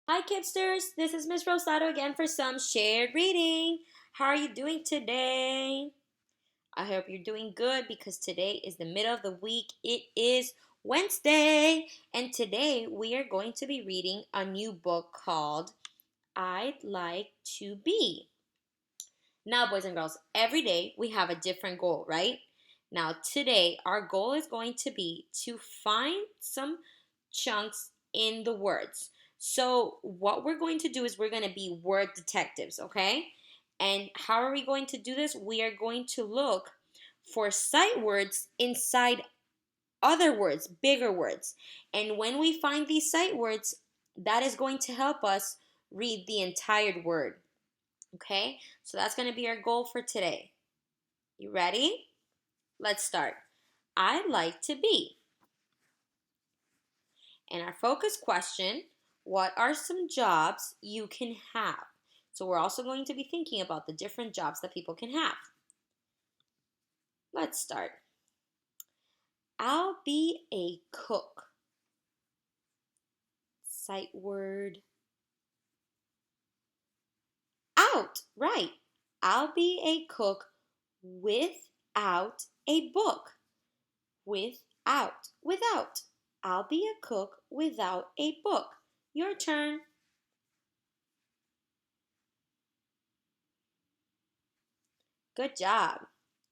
Hi, Kipsters. This is Miss Rosado again for some shared reading. How are you doing today? I hope you're doing good because today is the middle of the week. It is Wednesday, and today we are going to be reading a new book called I'd Like to Be. Now, boys and girls, every day we have a different goal, right? Now, today our goal is going to be to find some chunks in the words. So, what we're going to do is we're going to be word detectives, okay? And how are we going to do this? We are going to look for sight words inside other words, bigger words. And when we find these sight words, that is going to help us read the entire word. Okay, so that's going to be our goal for today. You ready? Let's start. I'd like to be. And our focus question, what are some jobs you can have? So we're also going to be thinking about the different jobs that people can have. Let's start. I'll be a cook. Sight word. Out, right. I'll be a cook without a book. Without. I'll be a cook without a book. Your turn. Good job.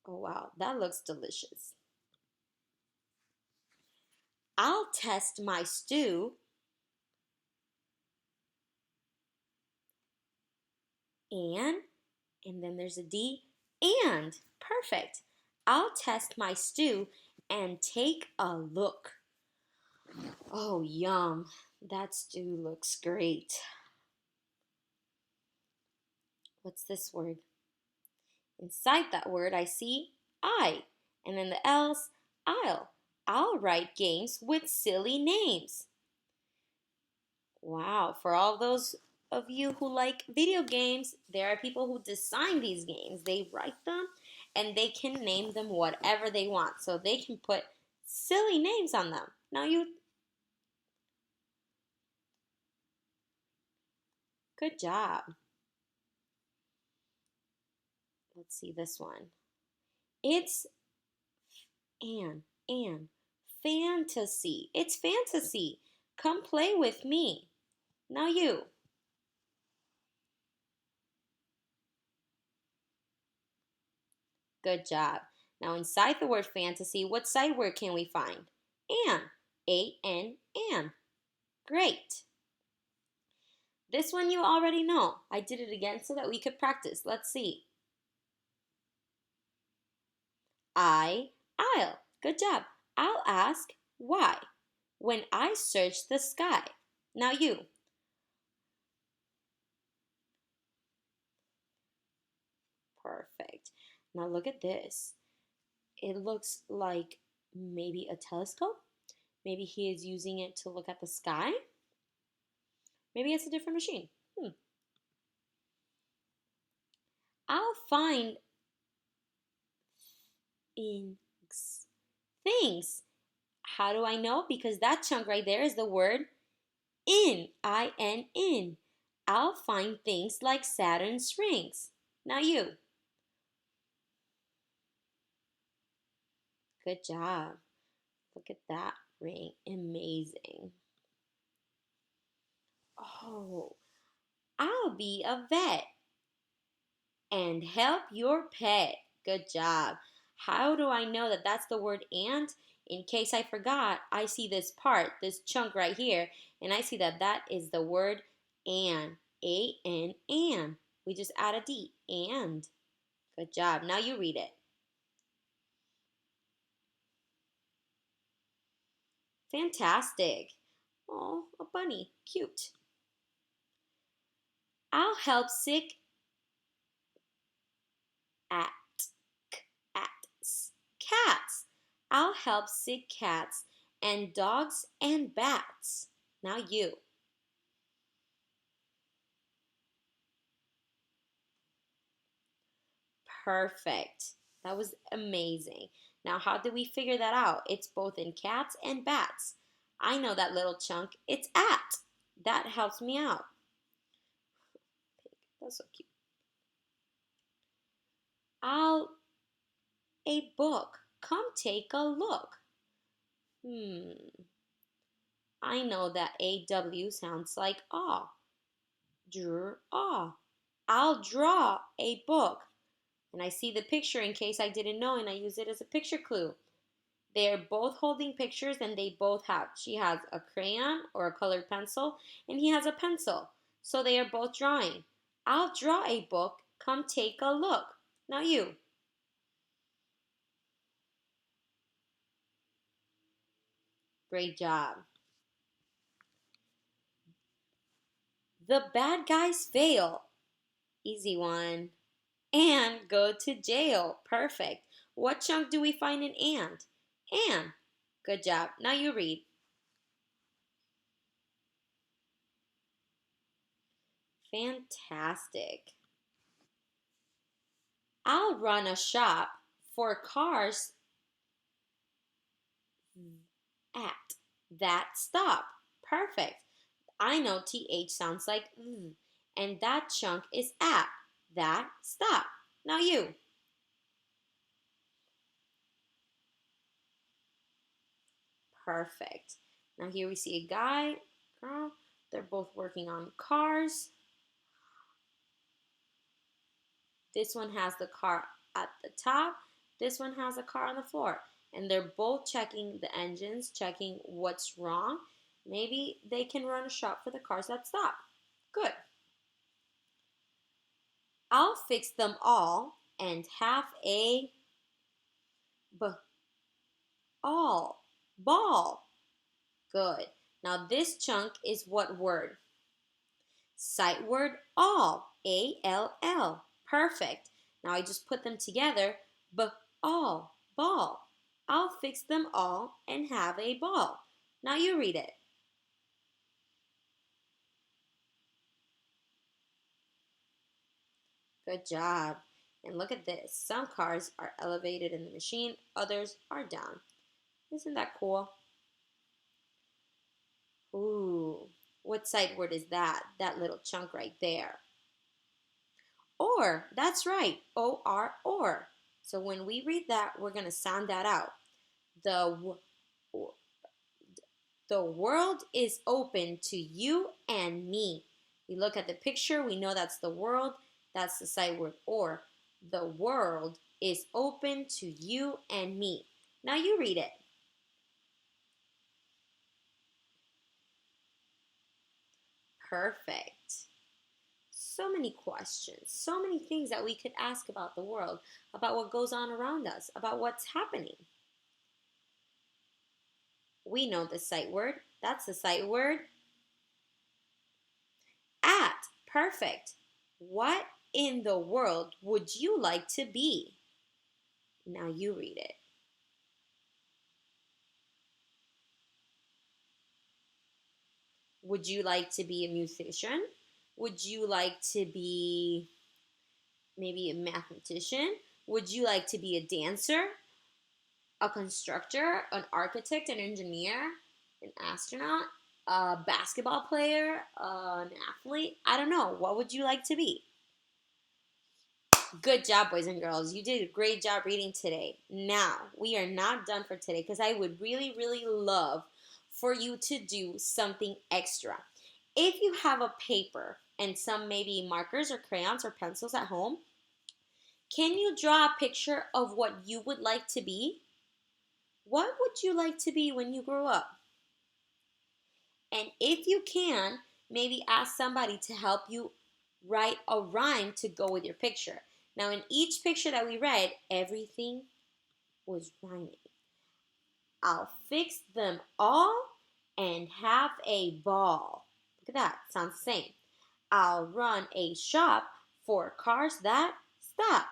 Oh, wow, that looks delicious. I'll test my stew and, and then there's a D, and. Perfect. I'll test my stew and take a look. Oh, yum. That stew looks great. What's this word? Inside that word, I see I, and then the L's, I'll. I'll write games with silly names. Wow, for all those of you who like video games, there are people who design these games. They write them and they can name them whatever they want. So they can put silly names on them. Good job. Let's see this one. It's Anne, fantasy. It's fantasy. Come play with me. Now you. Good job. Now inside the word fantasy, what side word can we find? Anne. A-N, Anne. Great. This one you already know. I did it again so that we could practice. Let's see. I'll. Good job. I'll ask why when I search the sky. Now you. Perfect. Now look at this. It looks like maybe a telescope. Maybe he is using it to look at the sky. Maybe it's a different machine. I'll find things. Things. How do I know? Because that chunk right there is the word in. I-N, in. I'll find things like Saturn's rings. Now you. Good job. Look at that ring. Amazing. Oh, I'll be a vet and help your pet. Good job. How do I know that that's the word and? In case I forgot, I see this part, this chunk right here, and I see that that is the word and. A-N, and. We just add a D. And. Good job. Now you read it. Fantastic. Oh, a bunny. Cute. I'll help sick at cats. I'll help sick cats and dogs and bats. Now you. Perfect. That was amazing. Now, how did we figure that out? It's both in cats and bats. I know that little chunk. It's at. That helps me out. That's so cute. I'll a book. Come take a look. Hmm. I know that AW sounds like aw. Draw. I'll draw a book. And I see the picture in case I didn't know, and I use it as a picture clue. They're both holding pictures and they both have. She has a crayon or a colored pencil, and he has a pencil. So they are both drawing. I'll draw a book. Come take a look. Now you. Great job. The bad guys fail. Easy one. And go to jail. Perfect. What chunk do we find in and? And. Good job. Now you read. Fantastic. I'll run a shop for cars at that stop. Perfect. I know TH sounds like and that chunk is at that stop. Now you. Perfect. Now here we see a guy, girl. They're both working on cars. This one has the car at the top. This one has a car on the floor. And they're both checking the engines, checking what's wrong. Maybe they can run a shop for the cars that stop. Good. I'll fix them all and have a all ball. Good. Now this chunk is what word? Sight word all. A-L-L. Perfect. Now I just put them together. All ball. I'll fix them all and have a ball. Now you read it. Good job. And look at this. Some cars are elevated in the machine, others are down. Isn't that cool? Ooh, what sight word is that? That little chunk right there. Or, that's right. O-R, or. So when we read that, we're going to sound that out. The the world is open to you and me. We look at the picture, we know that's the world. That's the sight word or. The world is open to you and me. Now you read it. Perfect. So many questions, so many things that we could ask about the world, about what goes on around us, about what's happening. We know the sight word. That's the sight word. At. Perfect. What in the world would you like to be? Now you read it. Would you like to be a musician? Would you like to be maybe a mathematician? Would you like to be a dancer? A constructor? An architect? An engineer? An astronaut? A basketball player? An athlete? I don't know. What would you like to be? Good job, boys and girls. You did a great job reading today. Now, we are not done for today because I would really, really love for you to do something extra. If you have a paper and some maybe markers or crayons or pencils at home, can you draw a picture of what you would like to be? What would you like to be when you grow up? And if you can, maybe ask somebody to help you write a rhyme to go with your picture. Now, in each picture that we read, everything was rhyming. I'll fix them all and have a ball. Look at that. Sounds the same. I'll run a shop for cars that stop.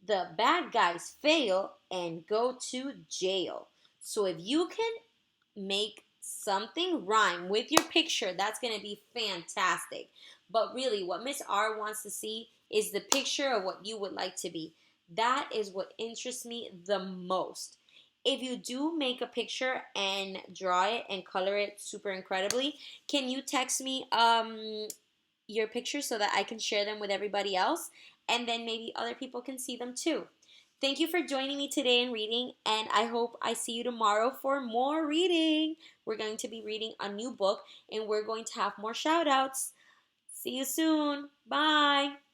The bad guys fail and go to jail. So if you can make something rhyme with your picture, that's going to be fantastic. But really, what Miss R wants to see is the picture of what you would like to be. That is what interests me the most. If you do make a picture and draw it and color it super incredibly, can you text me your pictures so that I can share them with everybody else, and then maybe other people can see them too. Thank you for joining me today in reading, and I hope I see you tomorrow for more reading. We're going to be reading a new book, and we're going to have more shout outs. See you soon. Bye.